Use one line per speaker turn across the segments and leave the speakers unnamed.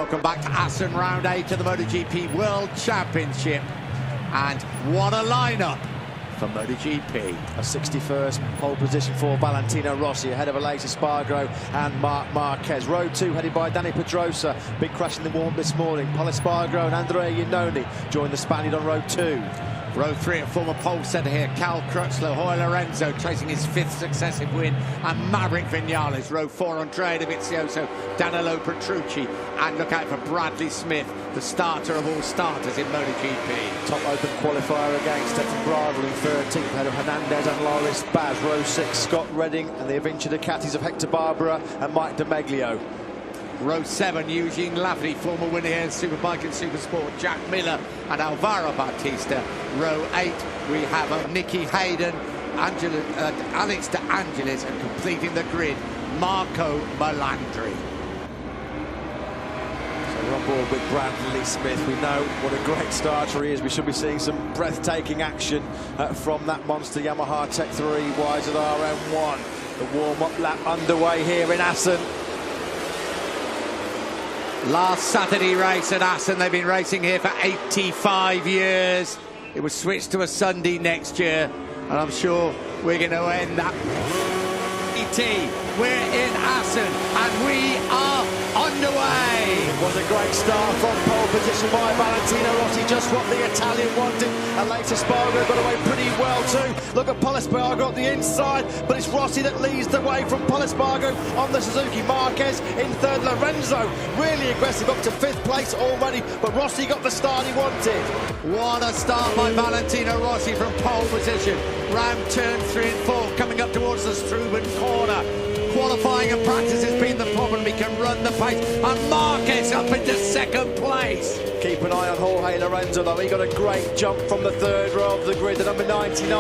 Welcome back to Assen, round 8 of the MotoGP World Championship. And what a lineup for MotoGP.
A 61st pole position for Valentino Rossi, ahead of Aleix Espargaro and Marc Marquez. Row 2 headed by Dani Pedrosa. Big crash in the warm this morning. Pol Espargaro and Andrea Iannone join the Spaniard on row 2.
Row 3, a former pole setter here, Cal Crutchlow, Jorge Lorenzo chasing his 5th successive win, and Maverick Vinales. Row 4, Andrea Dovizioso, Danilo Petrucci, and look out for Bradley Smith, the starter of all starters in MotoGP.
Top open qualifier again, Stefan Bradl in 13th, ahead of Hernandez and Loris Baz. Row 6, Scott Redding and the Avinci Ducatis of Hector Barbera and Mike DeMeglio.
Row 7, Eugene Lafferty, former winner here in Superbike and Supersport, Jack Miller and Alvaro Bautista. Row 8, we have Nicky Hayden, Alex De Angelis, and completing the grid, Marco Melandri.
So we're on board with Bradley Smith. We know what a great starter he is. We should be seeing some breathtaking action from that monster Yamaha Tech 3 YZR M1. The warm-up lap underway here in Assen.
Last Saturday race at Assen. They've been racing here for 85 years. It was switched to a Sunday next year, and I'm sure we're going to end that. We're in Assen, and we are underway.
It was a great start from pole position by Valentino Rossi, just what the Italian wanted. Aleix Espargaro got away pretty well too. Look at Pol Espargaro at the inside, but it's Rossi that leads the way from Pol Espargaro on the Suzuki. Marquez in third, Lorenzo really aggressive up to 5th place already, but Rossi got the start he wanted.
What a start by Valentino Rossi from pole position. Round turn 3 and 4, coming up towards the Struben corner. Qualifying and practice has been the problem. He can run the pace, and Marquez up into 2nd place.
Keep an eye on Jorge Lorenzo though. He got a great jump from the 3rd row of the grid. The number 99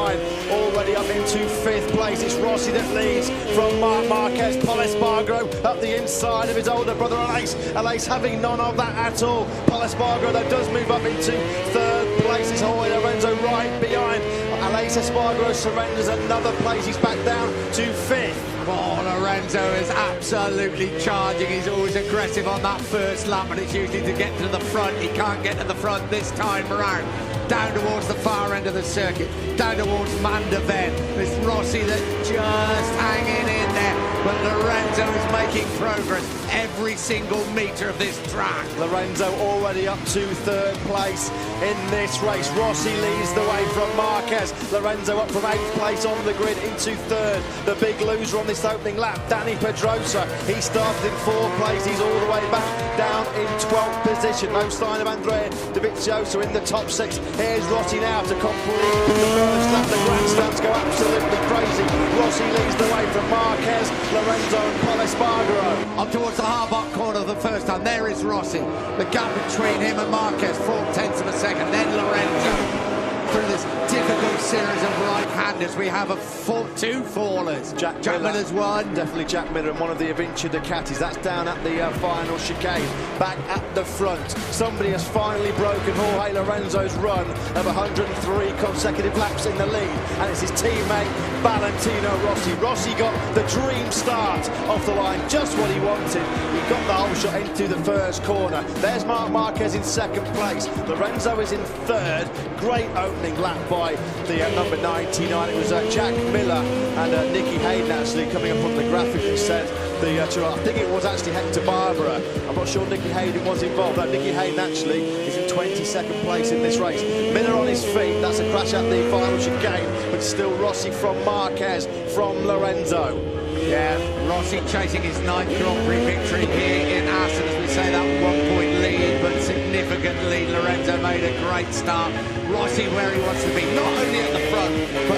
already up into 5th place. It's Rossi that leads from Marc Marquez. Pol Espargaro up the inside of his older brother Aleix. Aleix having none of that at all. Pol Espargaro though does move up into 3rd place. It's Jorge Lorenzo right behind. Aleix Espargaro surrenders another place. He's back down to 5th.
Oh, Lorenzo is absolutely charging. He's always aggressive on that first lap, and it's usually to get to the front. He can't get to the front this time around. Down towards the far end of the circuit, down towards Mandaven. It's Rossi that's just hanging in there, but Lorenzo is making progress every single metre of this track.
Lorenzo already up to 3rd place in this race. Rossi leads the way from Marquez. Lorenzo up from 8th place on the grid into 3rd. The big loser on this opening lap, Dani Pedrosa. He started in 4th place. He's all the way back down in 12th position. No sign of Andrea Dovizioso in the top 6. Here's Rossi now to complete the first lap. The grandstands go absolutely crazy. Rossi leads the way from Marquez, Lorenzo and Pol Espargaro.
Up towards the hard-bot corner of the first time. There is Rossi. The gap between him and Marquez, 4/10 of a second. Then Lorenzo. Through this difficult series of right-handers, we have 2 fallers.
Jack
Miller's one.
Definitely Jack Miller and one of the Avinci Ducatis. That's down at the final chicane. Back at the front, somebody has finally broken Jorge Lorenzo's run of 103 consecutive laps in the lead, and it's his teammate Valentino Rossi. Rossi got the dream start off the line, just what he wanted. He got the whole shot into the first corner. There's Marc Marquez in 2nd place. Lorenzo is in 3rd. Great opening lap by the number 99. It was Jack Miller and Nicky Hayden actually coming up on the graphic who said I think it was actually Hector Barbera. I'm not sure Nicky Hayden was involved. Nicky Hayden actually is in 22nd place in this race. Miller on his feet. That's a crash at the final chicane, but still Rossi from Marquez from Lorenzo.
Yeah, Rossi chasing his 9th Grand Prix victory here in Assen. As we say, that 1-point lead, but significant lead. Lorenzo made a great start. Rossi where he wants to be, not only at the front, but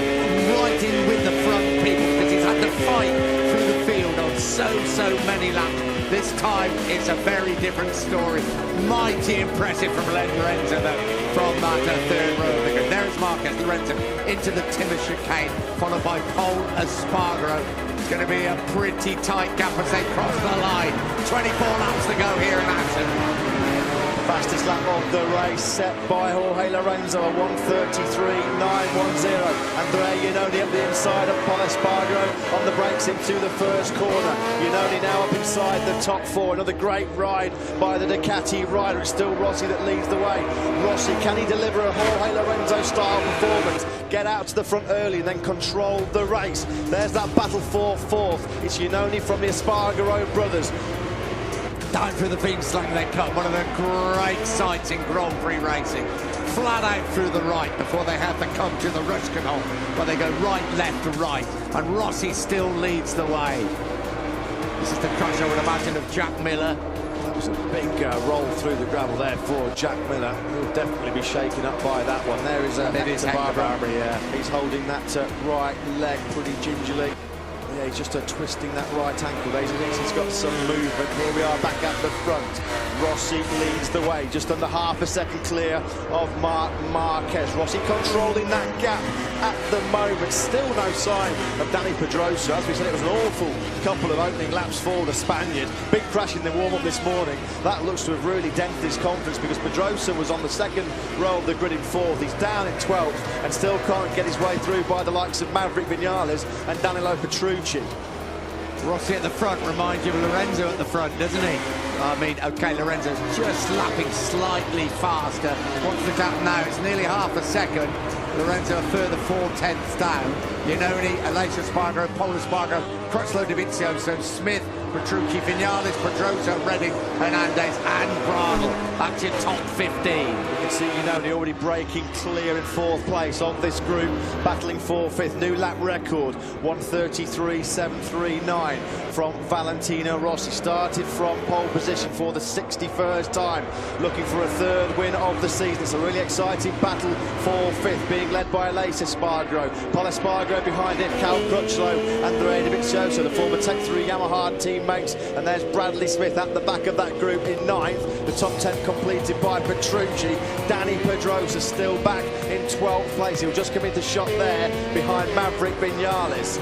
right in with the front people, because he's had to fight through the field on so many laps. This time, it's a very different story. Mighty impressive from Lorenzo, though, from that 3rd row of the grid. There's Marquez, Lorenzo into the timber chicane, followed by Pol Espargaro. It's going to be a pretty tight gap as they cross the line. 24 laps to go here in Assen.
Fastest lap of the race, set by Jorge Lorenzo, a 1:33.910. Andrea Iannone up the inside of Pol Espargaro on the brakes into the first corner. Iannone now up inside the top four. Another great ride by the Ducati rider. It's still Rossi that leads the way. Rossi, can he deliver a Jorge Lorenzo style performance? Get out to the front early and then control the race. There's that battle for fourth. It's Iannone from the Espargaro brothers.
Down through the beam slang they cut. One of the great sights in Grand Prix racing. Flat out through the right before they have to come to the Rutschkenhof, where they go right, left to right. And Rossi still leads the way. This is the crush, I would imagine, of Jack Miller.
That was a big roll through the gravel there for Jack Miller. He'll definitely be shaken up by that one. There is Hector Barbera.
Yeah.
He's holding that right leg pretty gingerly. Yeah, he's just twisting that right ankle there. He thinks he's got some movement. Here we are back at the front. Rossi leads the way, just under half a second clear of Marc Marquez. Rossi controlling that gap at the moment. Still no sign of Dani Pedrosa. As we said, it was an awful couple of opening laps for the Spaniard. Big crash in the warm-up this morning. That looks to have really dented his confidence, because Pedrosa was on the second row of the grid in fourth. He's down in 12th and still can't get his way through by the likes of Maverick Vinales and Danilo Petrucci.
Rossi at the front reminds you of Lorenzo at the front, doesn't he? I mean, okay, Lorenzo's just lapping slightly faster. What's the gap now? It's nearly half a second. Lorenzo a further 4/10 down. Iannone, Aleix Espargaro, Pol Espargaro, Crutchlow, Dovizioso, Smith, Petrucci, Vinales, Pedrosa, Redding, Hernandez and Bradl. That's your top 15.
You can see Iannone already breaking clear in fourth place of this group, battling for fifth. New lap record, 1:33.739 from Valentino Rossi. Started from pole position for the 61st time, looking for a third win of the season. It's a really exciting battle for fifth, being led by Aleix Espargaro. Pol Espargaro behind him, Cal Crutchlow, Andrea Dovizioso, the former Tech 3 Yamaha teammates. And there's Bradley Smith at the back of that group in ninth. The top 10 completed by Petrucci. Dani Pedrosa still back in 12th place. He'll just come into shot there behind Maverick Vinales.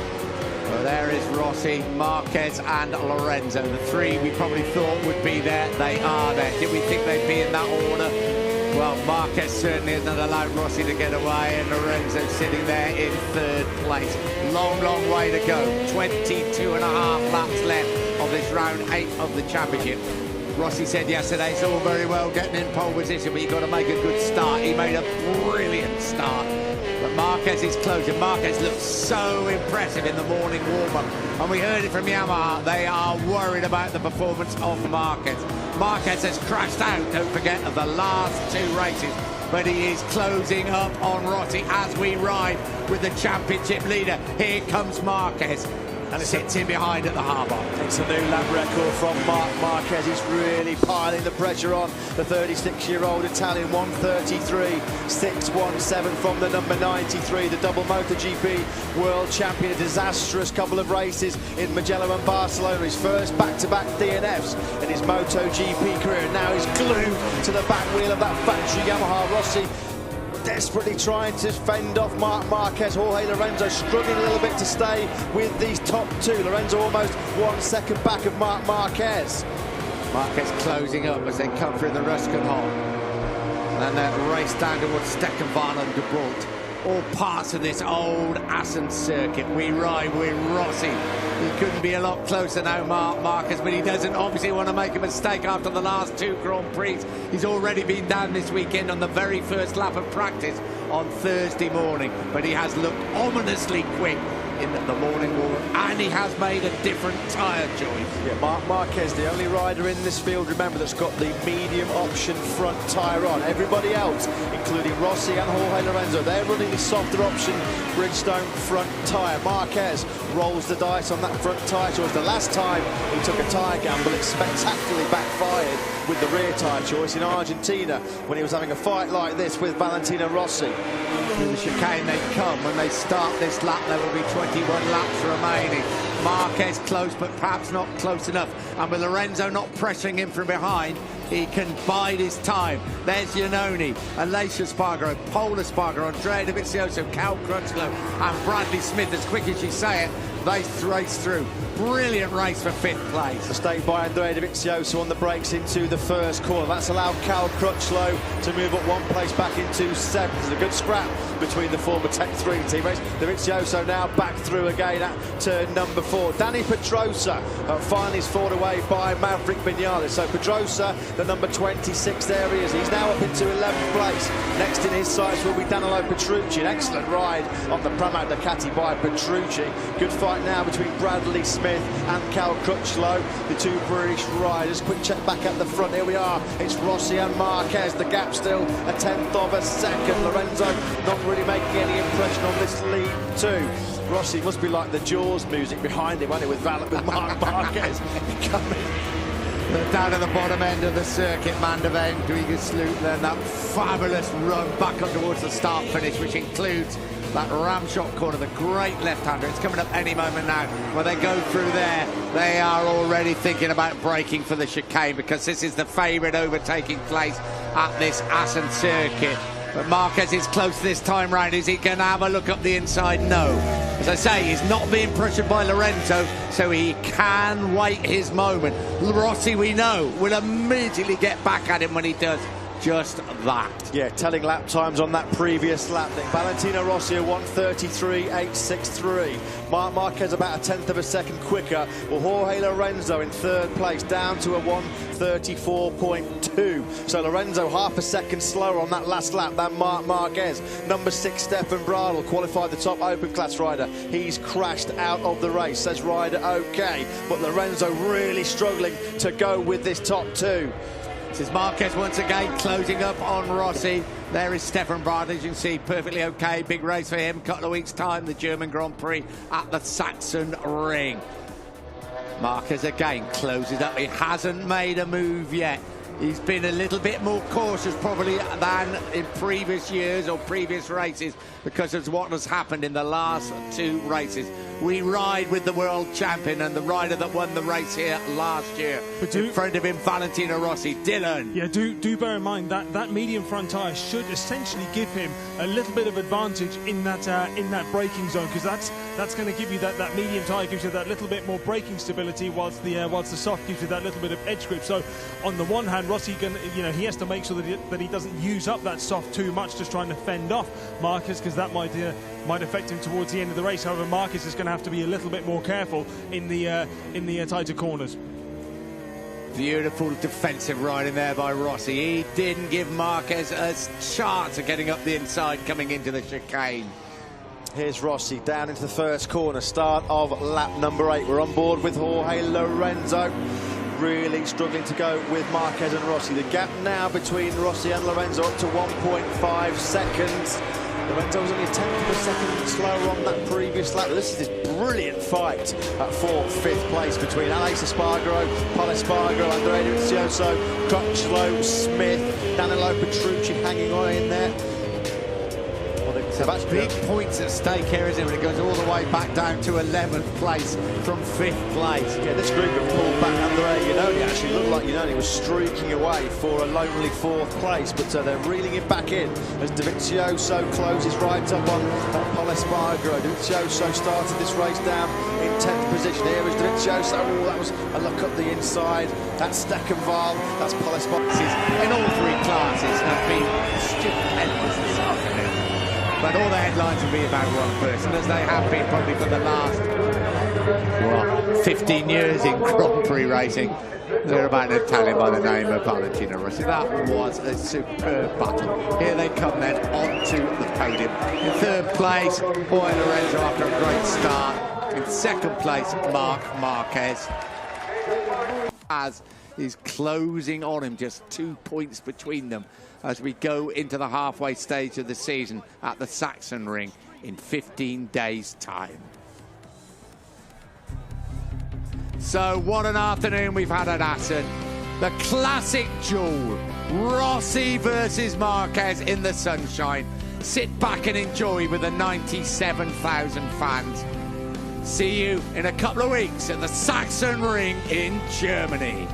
Well, there is Rossi, Marquez and Lorenzo. The three we probably thought would be there. They are there. Did we think they'd be in that order? Well, Marquez certainly hasn't allowed Rossi to get away, and Lorenzo sitting there in third place. Long, long way to go. 22.5 laps left of this round 8 of the championship. Rossi said yesterday it's all very well getting in pole position, but you've got to make a good start. He made a brilliant start. But Marquez is closing. Marquez looks so impressive in the morning warm-up. And we heard it from Yamaha. They are worried about the performance of Marquez. Marquez has crashed out, don't forget, of the last 2 races. But he is closing up on Rossi as we ride with the championship leader. Here comes Marquez. And it sits in behind at the harbour.
It's a new lap record from Marc Marquez. He's really piling the pressure on the 36-year-old Italian. 1:33.617 from the number 93, the double MotoGP world champion. A disastrous couple of races in Mugello and Barcelona. His first back-to-back DNFs in his MotoGP career. Now he's glued to the back wheel of that factory Yamaha. Rossi desperately trying to fend off Marc Marquez. Jorge Lorenzo struggling a little bit to stay with these top 2. Lorenzo almost 1 second back of Marc Marquez.
Marquez closing up as they come through the Rutschkenhof. And that race down towards Steckenbahn and De Bolt. All parts of this old Assen circuit. We ride with Rossi. He couldn't be a lot closer now, Marc Marquez, but he doesn't obviously want to make a mistake after the last 2 Grand Prix. He's already been down this weekend on the very first lap of practice on Thursday morning, but he has looked ominously quick in the morning warm, and he has made a different tyre choice.
Yeah, Marc Marquez, the only rider in this field, remember, that's got the medium option front tyre on. Everybody else, including Rossi and Jorge Lorenzo, they're running the softer option Bridgestone front tyre. Marquez rolls the dice on that front tyre choice. The last time he took a tyre gamble, it spectacularly backfired with the rear tyre choice in Argentina when he was having a fight like this with Valentino Rossi.
Through the chicane they come. When they start this lap, there will be 21 laps remaining. Marquez close, but perhaps not close enough. And with Lorenzo not pressuring him from behind, he can bide his time. There's Iannone, Aleix Espargaro, Pol Espargaro, Andrea Dovizioso, Cal Crutchlow and Bradley Smith. As quick as you say it, they race through. Brilliant race for 5th place.
Mistake by Andrea Dovizioso on the brakes into the first corner. That's allowed Cal Crutchlow to move up 1 place back into 7th. There's a good scrap between the former Tech 3 teammates. Dovizioso now back through again at turn number 4. Danny Pedrosa finally is fought away by Maverick Vinales. So Pedrosa, the number 26 there he is. He's now up into 11th place. Next in his sights will be Danilo Petrucci. An excellent ride on the Pramac Ducati by Petrucci. Good fight now between Bradley Smith and Cal Crutchlow, the 2 British riders. Quick check back at the front. Here we are. It's Rossi and Marquez. The gap still a 1/10 of a second. Lorenzo not really making any impression on this lead too. Rossi must be like the Jaws music behind him, wasn't it, with Marc Marquez coming.
Down at the bottom end of the circuit, Mandeville doing a salute, then that fabulous run back up towards the start finish, which includes that ramshot corner, the great left-hander. It's coming up any moment now. When they go through there, they are already thinking about braking for the chicane, because this is the favourite overtaking place at this Assen circuit. But Marquez is close this time round. Is he going to have a look up the inside? No. As I say, he's not being pressured by Lorenzo, so he can wait his moment. Rossi, we know, will immediately get back at him when he does just that.
Yeah, telling lap times on that previous lap. Valentino Rossi a 1:33.863. Marc Marquez about a 1/10 of a second quicker. Well, Jorge Lorenzo in 3rd place, down to a 1:34.2. So Lorenzo half a second slower on that last lap than Marc Marquez. Number 6, Stefan Bradl, qualified the top open class rider. He's crashed out of the race, says rider okay. But Lorenzo really struggling to go with this top 2.
This is Marquez once again closing up on Rossi. There is Stefan Bradl, as you can see, perfectly okay. Big race for him, couple of weeks' time, the German Grand Prix at the Saxon Ring. Marquez again closes up. He hasn't made a move yet. He's been a little bit more cautious probably than in previous years or previous races, because of what has happened in the last 2 races. We ride with the world champion and the rider that won the race here last year. In front of him, Valentino Rossi. Dylan.
Yeah, do bear in mind that that medium front tyre should essentially give him a little bit of advantage in that braking zone, because that's going to give you that medium tyre gives you that little bit more braking stability, whilst the soft gives you that little bit of edge grip. So on the one hand, Rossi he has to make sure that he doesn't use up that soft too much, just trying to fend off Marquez, because that might affect him towards the end of the race. However, Marquez is going to have to be a little bit more careful in the tighter corners.
Beautiful defensive riding there by Rossi. He didn't give Marquez a chance of getting up the inside coming into the chicane.
Here's Rossi down into the first corner, start of lap number 8. We're on board with Jorge Lorenzo. Really struggling to go with Marquez and Rossi. The gap now between Rossi and Lorenzo up to 1.5 seconds. Lorenzo was only a 1/10 of a second slower on that previous lap. This is this brilliant fight at 4th, 5th place between Alex Espargaro, Paul Espargaro, Andrea Dovizioso, Crutchlow, Smith, Danilo Petrucci hanging on in there.
So that's big points at stake here, isn't it? When it goes all the way back down to 11th place from 5th place.
Yeah, this group have pulled back Andrea Iannone. Actually looked like Iannone was streaking away for a lonely 4th place, but they're reeling it back in as Dovizioso closes right up on Paul Espargaro. Dovizioso started this race down in 10th position. Here is Dovizioso. Oh, that was a look up the inside. That's Steckenval. That's Paul Espargaro.
In all 3 classes have been stupendous this afternoon. But all the headlines will be about one person, as they have been probably for the last 15 years in Grand Prix racing. They're about an Italian by the name of Valentino Rossi. That was a superb battle. Here they come then onto the podium. In 3rd place, Jorge Lorenzo after a great start. In 2nd place, Marc Marquez. As is closing on him, just 2 points between them as we go into the halfway stage of the season at the Saxon Ring in 15 days' time. So what an afternoon we've had at Assen. The classic duel, Rossi versus Marquez in the sunshine. Sit back and enjoy with the 97,000 fans. See you in a couple of weeks at the Saxon Ring in Germany.